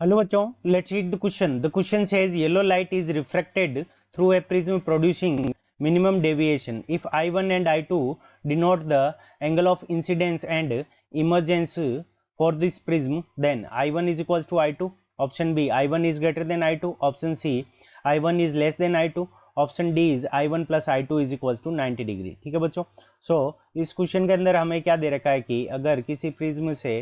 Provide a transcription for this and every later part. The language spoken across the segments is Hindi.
हेलो बच्चों, let's read the question. The question says yellow light is refracted through a prism producing minimum deviation. If I1 and I2 denote the angle of incidence and emergence for this prism, then I1 is equals to I2. Option B, I1 is greater than I2. Option C, I1 is less than I2. Option D is I1 plus I2 is equals to 90 degree. ठीक है बच्चों. इस क्वेश्चन के अंदर हमें क्या दे रखा है कि अगर किसी प्रिज्म से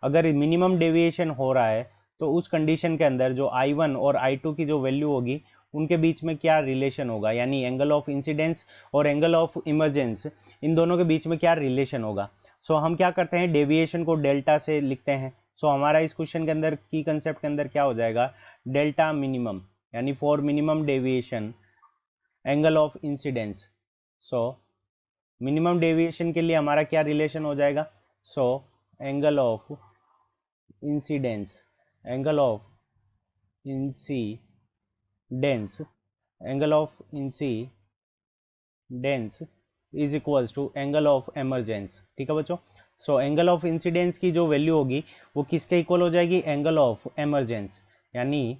अगर मिनिमम डेविएशन हो रहा है तो उस कंडीशन के अंदर जो I1 और I2 की जो वैल्यू होगी उनके बीच में क्या रिलेशन होगा, यानी एंगल ऑफ इंसिडेंस और एंगल ऑफ इमर्जेंस, इन दोनों के बीच में क्या रिलेशन होगा. हम क्या करते हैं, डेविएशन को डेल्टा से लिखते हैं. हमारा इस क्वेश्चन के अंदर की कंसेप्ट के अंदर क्या हो जाएगा, डेल्टा मिनिमम, यानी for minimum deviation angle of incidence. Minimum deviation के लिए हमारा क्या रिलेशन हो जाएगा, angle of incidence, angle of incidence, angle of incidence is equals to angle of emergence. ठीक है बच्चों. एंगल ऑफ इंसिडेंस की जो वैल्यू होगी वो किसके इक्वल हो जाएगी, एंगल ऑफ एमरजेंस, यानी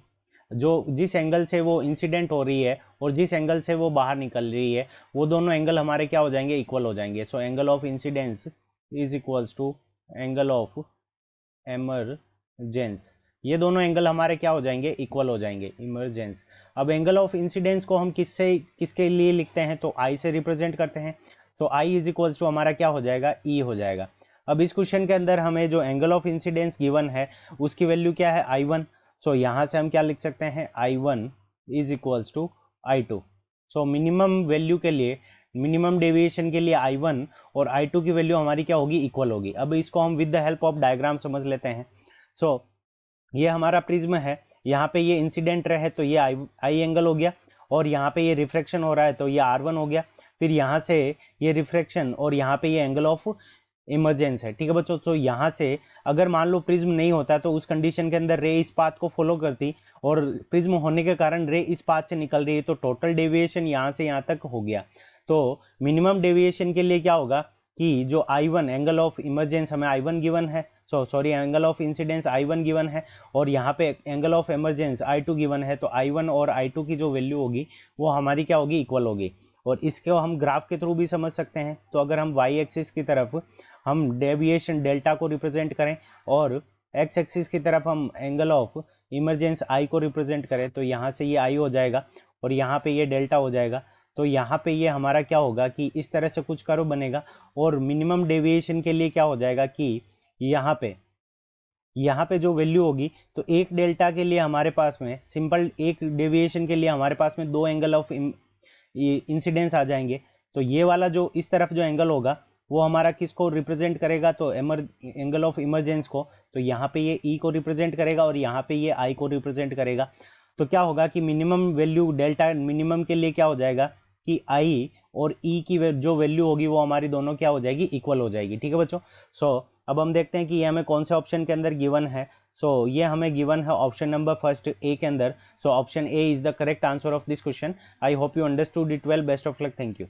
जो जिस एंगल से वो इंसिडेंट हो रही है और जिस एंगल से वो बाहर निकल रही है वो दोनों एंगल हमारे क्या हो जाएंगे, इक्वल हो जाएंगे. Angle of incidence is equals to angle of emergence. ये दोनों एंगल हमारे क्या हो जाएंगे, इक्वल हो जाएंगे, इमरजेंस. अब एंगल ऑफ इंसिडेंस को हम किसके लिए लिखते हैं, तो आई से रिप्रेजेंट करते हैं. आई इज इक्वल्स टू हमारा क्या हो जाएगा, ई हो जाएगा. अब इस क्वेश्चन के अंदर हमें जो एंगल ऑफ इंसिडेंस गिवन है उसकी वैल्यू क्या है, I1. यहाँ से हम क्या लिख सकते हैं, I1 is equals to I2. Minimum value के लिए, मिनिमम डेविएशन के लिए I1 और I2 की वैल्यू हमारी क्या होगी, इक्वल होगी. अब इसको हम with the help of diagram समझ लेते हैं. ये हमारा प्रिज्म है, यहाँ पे ये इंसिडेंट रहे तो ये आई एंगल हो गया, और यहाँ पे ये रिफ्रैक्शन हो रहा है तो ये R1 हो गया. फिर यहाँ से ये रिफ्रैक्शन और यहाँ पे ये एंगल ऑफ इमरजेंस है. ठीक है बच्चों. यहाँ से अगर मान लो प्रिज्म नहीं होता तो उस कंडीशन के अंदर रे इस पाथ को फॉलो करती, और प्रिज्म होने के कारण रे इस पाथ से निकल रही है, तो टोटल डेविएशन यहाँ से यहाँ तक हो गया. तो मिनिमम डेविएशन के लिए क्या होगा कि जो I1 एंगल ऑफ इमरजेंस हमें I1 गिवन है, angle of incidence I1 given है, और यहाँ पे angle of emergence I2 given है, तो I1 और I2 की जो वैल्यू होगी वो हमारी क्या होगी, इक्वल होगी. और इसको हम ग्राफ के थ्रू भी समझ सकते हैं. तो अगर हम y एक्सिस की तरफ हम डेविएशन डेल्टा को रिप्रेजेंट करें और x एक्सिस की तरफ हम एंगल ऑफ इमरजेंस I को रिप्रेजेंट करें, तो यहाँ से ये I हो जाएगा और यहाँ पे ये डेल्टा हो जाएगा. तो यहाँ पे ये हमारा क्या होगा कि इस तरह से कुछ कर्व बनेगा, और मिनिमम डेविएशन के लिए क्या हो जाएगा कि यहाँ पे जो वैल्यू होगी, तो एक डेल्टा के लिए हमारे पास में सिंपल, एक डेविएशन के लिए हमारे पास में दो एंगल ऑफ इंसिडेंस आ जाएंगे. तो ये वाला जो इस तरफ जो एंगल होगा वो हमारा किसको रिप्रेजेंट करेगा, तो एंगल ऑफ इमरजेंस को. तो यहाँ पे ये ई को रिप्रेजेंट करेगा और यहाँ पे ये आई को रिप्रेजेंट करेगा. तो क्या होगा कि मिनिमम वैल्यू डेल्टा मिनिमम के लिए क्या हो जाएगा कि आई और ई की जो वैल्यू होगी वो हमारी दोनों क्या हो जाएगी, इक्वल हो जाएगी. ठीक है बच्चों. अब हम देखते हैं कि ये हमें कौन से ऑप्शन के अंदर गिवन है. ये हमें गिवन है ऑप्शन नंबर फर्स्ट ए के अंदर. Option A is the correct answer of this question. I hope you understood it well. Best of luck. Thank you.